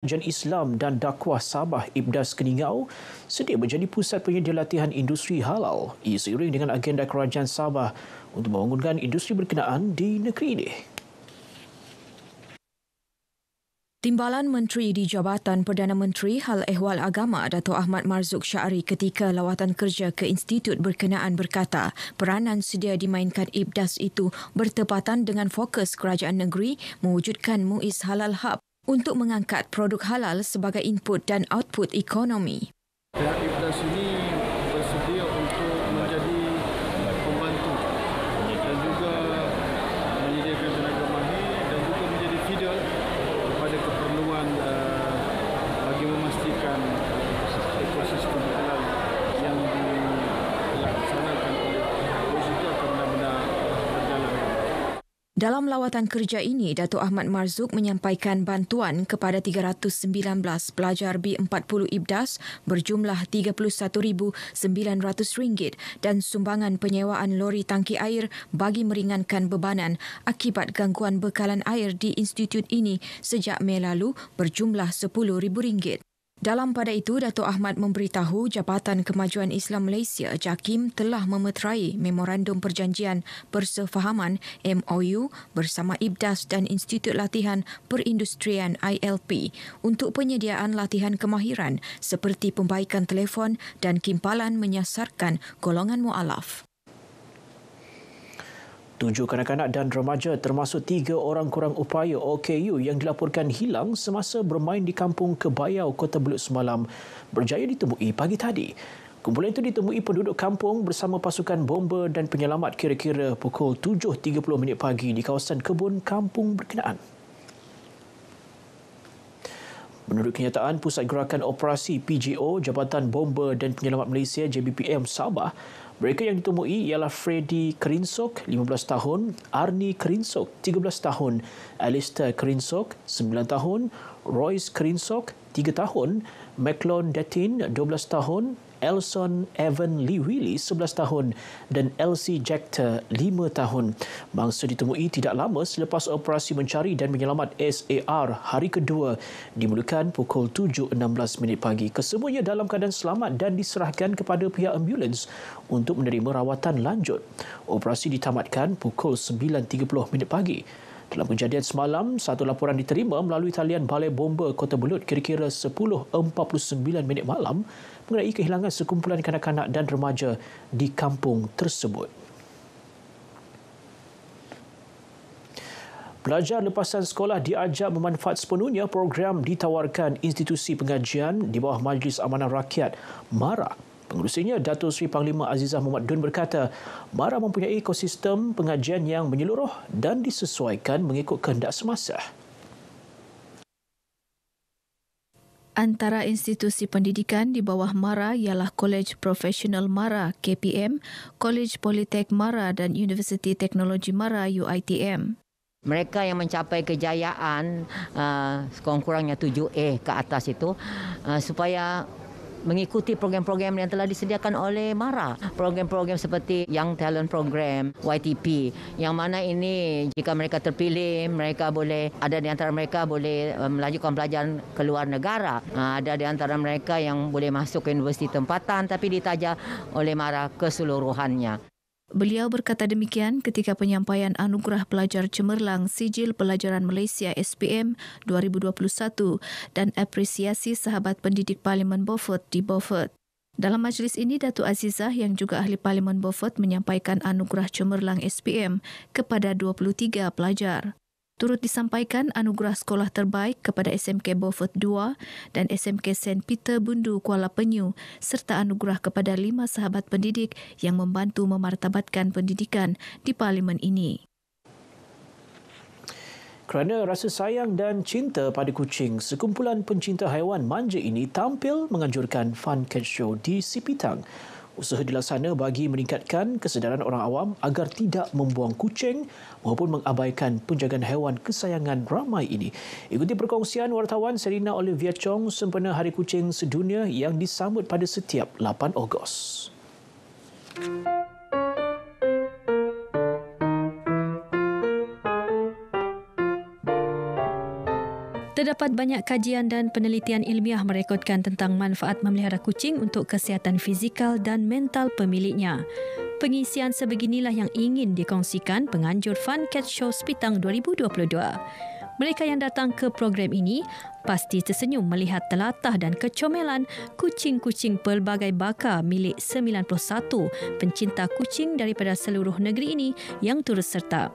Kerajaan Islam dan Dakwah Sabah Ibdas Keningau sedia menjadi pusat penyedia latihan industri halal seiring dengan agenda Kerajaan Sabah untuk membangunkan industri berkenaan di negeri ini. Timbalan Menteri di Jabatan Perdana Menteri Hal Ehwal Agama Dato' Ahmad Marzuq Syari ketika lawatan kerja ke institut berkenaan berkata peranan sedia dimainkan Ibdas itu bertepatan dengan fokus kerajaan negeri mewujudkan MUIS Halal Hub untuk mengangkat produk halal sebagai input dan output ekonomi. Pihak Ibdas ini bersedia untuk menjadi pembantu dan juga menyediakan tenaga mahir dan juga menjadi feeder kepada keperluan bagi memastikan ekosistem halal yang dilaksanakan oleh MUIS itu akan benar-benar berjalan. Dalam lawatan kerja ini, Dato' Ahmad Marzuq menyampaikan bantuan kepada 319 pelajar B40 Ibdas berjumlah RM31,900 dan sumbangan penyewaan lori tangki air bagi meringankan bebanan akibat gangguan bekalan air di institut ini sejak Mei lalu berjumlah RM10,000. Dalam pada itu, Dato' Ahmad memberitahu Jabatan Kemajuan Islam Malaysia JAKIM telah memeterai Memorandum Perjanjian Persefahaman MOU bersama Ibdas dan Institut Latihan Perindustrian ILP untuk penyediaan latihan kemahiran seperti pembaikan telefon dan kimpalan menyasarkan golongan mualaf. 7 kanak-kanak dan remaja termasuk 3 orang kurang upaya OKU yang dilaporkan hilang semasa bermain di Kampung Kebayau, Kota Belud semalam berjaya ditemui pagi tadi. Kumpulan itu ditemui penduduk kampung bersama pasukan bomba dan penyelamat kira-kira pukul 7.30 pagi di kawasan kebun kampung berkenaan. Menurut kenyataan Pusat Gerakan Operasi PGO Jabatan Bomba dan Penyelamat Malaysia JBPM Sabah, mereka yang ditemui ialah Freddy Kerinsok, 15 tahun, Arni Kerinsok, 13 tahun, Alistair Kerinsok, 9 tahun, Royce Kerinsok, 3 tahun, Macklon Detin, 12 tahun, Elson Evan Lee Willy, 11 tahun dan Elsie Jacter, 5 tahun. Mangsa ditemui tidak lama selepas operasi mencari dan menyelamat SAR hari kedua dimulakan pukul 7.16 pagi. Kesemuanya dalam keadaan selamat dan diserahkan kepada pihak ambulans untuk menerima rawatan lanjut. Operasi ditamatkan pukul 9.30 pagi. Dalam kejadian semalam, satu laporan diterima melalui talian Balai Bomba Kota Belud kira-kira 10.49 malam mengenai kehilangan sekumpulan kanak-kanak dan remaja di kampung tersebut. Pelajar lepasan sekolah diajar memanfaat sepenuhnya program ditawarkan institusi pengajian di bawah Majlis Amanah Rakyat MARA. Pengurusinya, Dato' Seri Panglima Azizah Muhammad Dun berkata, MARA mempunyai ekosistem pengajian yang menyeluruh dan disesuaikan mengikut kehendak semasa. Antara institusi pendidikan di bawah MARA ialah Kolej Profesional MARA KPM, Kolej Politek MARA dan Universiti Teknologi MARA UiTM. Mereka yang mencapai kejayaan sekurang-kurangnya 7A ke atas itu supaya mengikuti program-program yang telah disediakan oleh MARA. Program-program seperti Young Talent Program, YTP, yang mana ini jika mereka terpilih, mereka boleh, ada di antara mereka boleh melanjutkan pelajaran ke luar negara. Ada di antara mereka yang boleh masuk ke universiti tempatan tapi ditaja oleh MARA keseluruhannya. Beliau berkata demikian ketika penyampaian Anugerah Pelajar Cemerlang Sijil Pelajaran Malaysia SPM 2021 dan apresiasi Sahabat Pendidik Parlimen Beaufort di Beaufort. Dalam majlis ini, Datuk Azizah yang juga ahli Parlimen Beaufort menyampaikan Anugerah Cemerlang SPM kepada 23 pelajar. Turut disampaikan anugerah sekolah terbaik kepada SMK Beaufort 2 dan SMK St. Peter Bundu Kuala Penyu serta anugerah kepada 5 sahabat pendidik yang membantu memartabatkan pendidikan di parlimen ini. Kerana rasa sayang dan cinta pada kucing, sekumpulan pencinta haiwan manja ini tampil menganjurkan Fun Cat Show di Sipitang. Usaha dilaksana bagi meningkatkan kesedaran orang awam agar tidak membuang kucing maupun mengabaikan penjagaan haiwan kesayangan ramai ini. Ikuti perkongsian wartawan Serina Olivia Chong sempena Hari Kucing Sedunia yang disambut pada setiap 8 Ogos. Terdapat banyak kajian dan penelitian ilmiah merekodkan tentang manfaat memelihara kucing untuk kesihatan fizikal dan mental pemiliknya. Pengisian sebeginilah yang ingin dikongsikan penganjur Fun Cat Show Sepitang 2022. Mereka yang datang ke program ini pasti tersenyum melihat telatah dan kecomelan kucing-kucing pelbagai baka milik 91 pencinta kucing daripada seluruh negeri ini yang turut serta.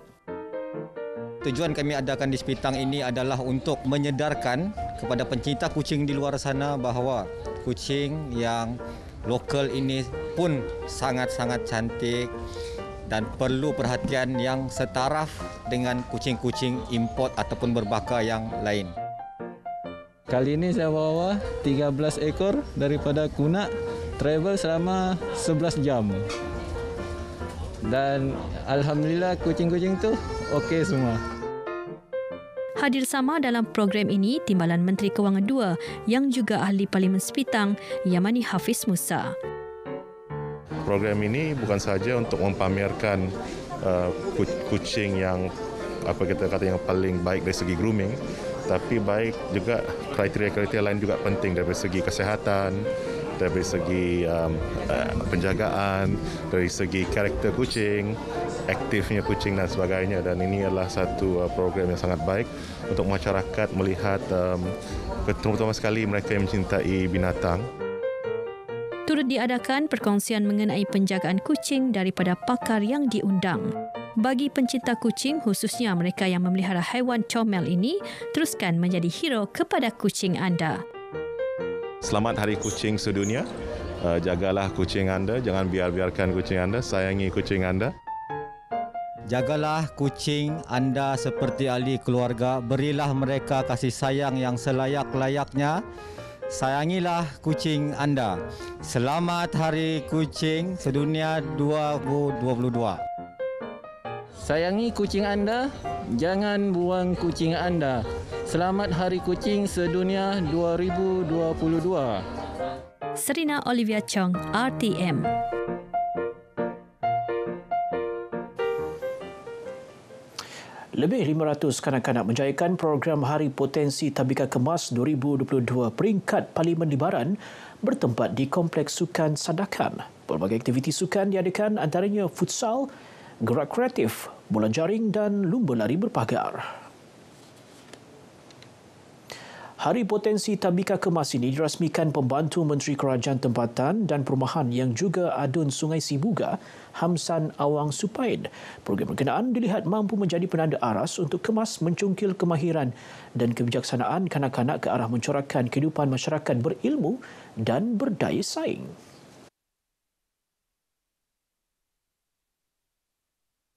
Tujuan kami adakan di Sepitang ini adalah untuk menyedarkan kepada pencinta kucing di luar sana bahawa kucing yang lokal ini pun sangat-sangat cantik dan perlu perhatian yang setaraf dengan kucing-kucing import ataupun berbaka yang lain. Kali ini saya bawa 13 ekor daripada Kunak, travel selama 11 jam. Dan alhamdulillah kucing-kucing tu okey semua. Hadir sama dalam program ini Timbalan Menteri Kewangan II yang juga ahli Parlimen Sepitang, Yamani Hafiz Musa. Program ini bukan sahaja untuk mempamerkan kucing yang kita kata yang paling baik dari segi grooming, tapi baik juga kriteria-kriteria lain juga penting dari segi kesihatan, dari segi penjagaan, dari segi karakter kucing, aktifnya kucing dan sebagainya. Dan ini adalah satu program yang sangat baik untuk masyarakat melihat terutama sekali mereka yang mencintai binatang. Turut diadakan perkongsian mengenai penjagaan kucing daripada pakar yang diundang. Bagi pencinta kucing, khususnya mereka yang memelihara haiwan comel ini, teruskan menjadi hero kepada kucing anda. Selamat Hari Kucing Sedunia. Jagalah kucing anda, jangan biarkan kucing anda, sayangi kucing anda. Jagalah kucing anda seperti ahli keluarga, berilah mereka kasih sayang yang selayak-layaknya. Sayangilah kucing anda. Selamat Hari Kucing Sedunia 2022. Sayangi kucing anda, jangan buang kucing anda. Selamat Hari Kucing Sedunia 2022. Serina Olivia Chong, RTM. Lebih 500 kanak-kanak menjayakan program Hari Potensi Tabika Kemas 2022 peringkat Parlimen Libaran bertempat di Kompleks Sukan Sandakan. Pelbagai aktiviti sukan diadakan antaranya futsal, gerak kreatif, bola jaring dan lumba lari berpagar. Hari Potensi Tabika Kemas ini dirasmikan Pembantu Menteri Kerajaan Tempatan dan Perumahan yang juga Adun Sungai Sibuga, Hamsan Awang Supaid. Program berkenaan dilihat mampu menjadi penanda aras untuk kemas mencungkil kemahiran dan kebijaksanaan kanak-kanak ke arah mencorakkan kehidupan masyarakat berilmu dan berdaya saing.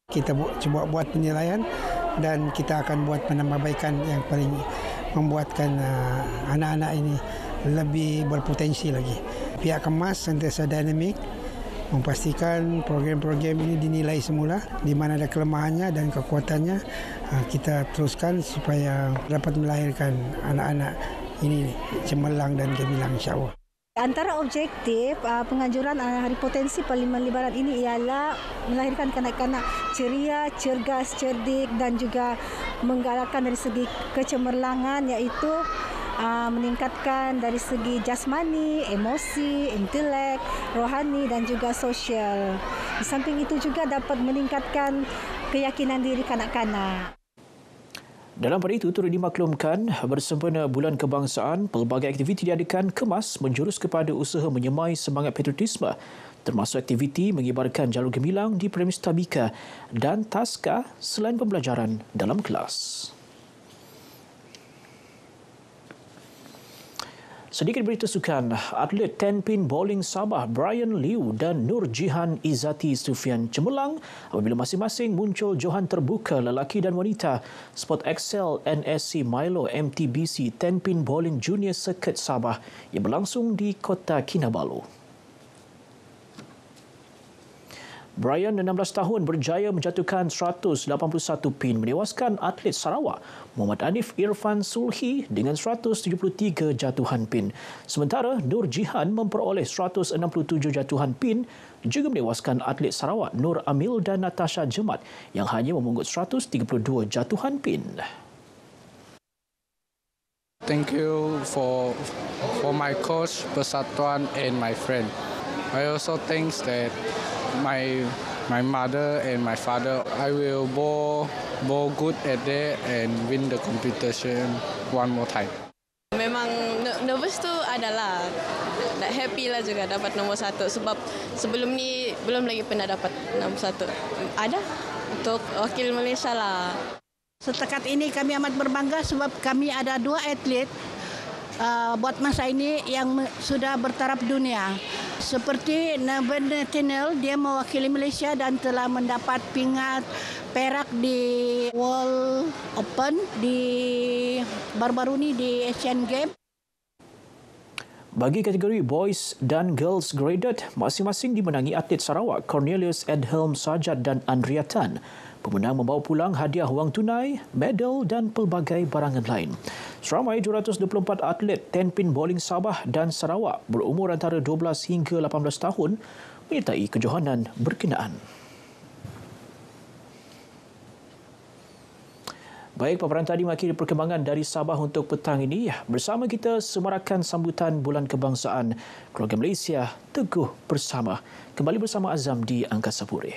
Kita cuba buat penilaian dan kita akan buat penambahbaikan yang paling membuatkan anak-anak ini lebih berpotensi lagi. Pihak Kemas sentiasa dinamik memastikan program-program ini dinilai semula di mana ada kelemahannya dan kekuatannya. Kita teruskan supaya dapat melahirkan anak-anak ini cemerlang dan gemilang insya-Allah. Antara objektif penganjuran Hari Potensi Parlimen Libaran ini ialah melahirkan kanak-kanak ceria, cergas, cerdik dan juga menggalakkan dari segi kecemerlangan iaitu meningkatkan dari segi jasmani, emosi, intelek, rohani dan juga sosial. Di samping itu juga dapat meningkatkan keyakinan diri kanak-kanak. Dalam pada itu, turut dimaklumkan bersempena Bulan Kebangsaan, pelbagai aktiviti diadakan Kemas menjurus kepada usaha menyemai semangat patriotisme, termasuk aktiviti mengibarkan jalur gemilang di premis tabika dan taska selain pembelajaran dalam kelas. Sedikit berita sukan, atlet 10 pin bowling Sabah Brian Liu dan Nur Jihan Izzati Sufian cemerlang apabila masing-masing muncul johan terbuka lelaki dan wanita Sport Excel NSC Milo MTBC 10 pin bowling junior circuit Sabah yang berlangsung di Kota Kinabalu. Brian, 16 tahun, berjaya menjatuhkan 181 pin menewaskan atlet Sarawak Muhammad Anif Irfan Sulhi dengan 173 jatuhan pin. Sementara Nur Jihan memperoleh 167 jatuhan pin juga menewaskan atlet Sarawak Nur Amil dan Natasha Jemat yang hanya memungut 132 jatuhan pin. Thank you for my coach, Persatuan, and my friend. I also think that my mother and my father, I will bowl good at that and win the competition one more time. Memang nervous tu adalah, happy lah juga dapat nombor 1 sebab sebelum ni belum lagi pernah dapat nombor 1. Ada untuk wakil Malaysia lah. Setakat ini kami amat berbangga sebab kami ada 2 atlet buat masa ini yang sudah bertaraf dunia. Seperti Nabil Nathaniel, dia mewakili Malaysia dan telah mendapat pingat perak di World Open di baru-baru ini di Asian Games. Bagi kategori Boys dan Girls Graded, masing-masing dimenangi atlet Sarawak Cornelius Edhelm Sajad dan Andrea Tan. Pemenang membawa pulang hadiah wang tunai, medal dan pelbagai barangan lain. Seramai 224 atlet tenpin bowling Sabah dan Sarawak berumur antara 12 hingga 18 tahun menyertai kejohanan berkenaan. Baik, paparan tadi mengakhiri perkembangan dari Sabah untuk petang ini. Bersama kita semarakan sambutan Bulan Kebangsaan Keluarga Malaysia Teguh Bersama. Kembali bersama Azam di Angkasa Putih.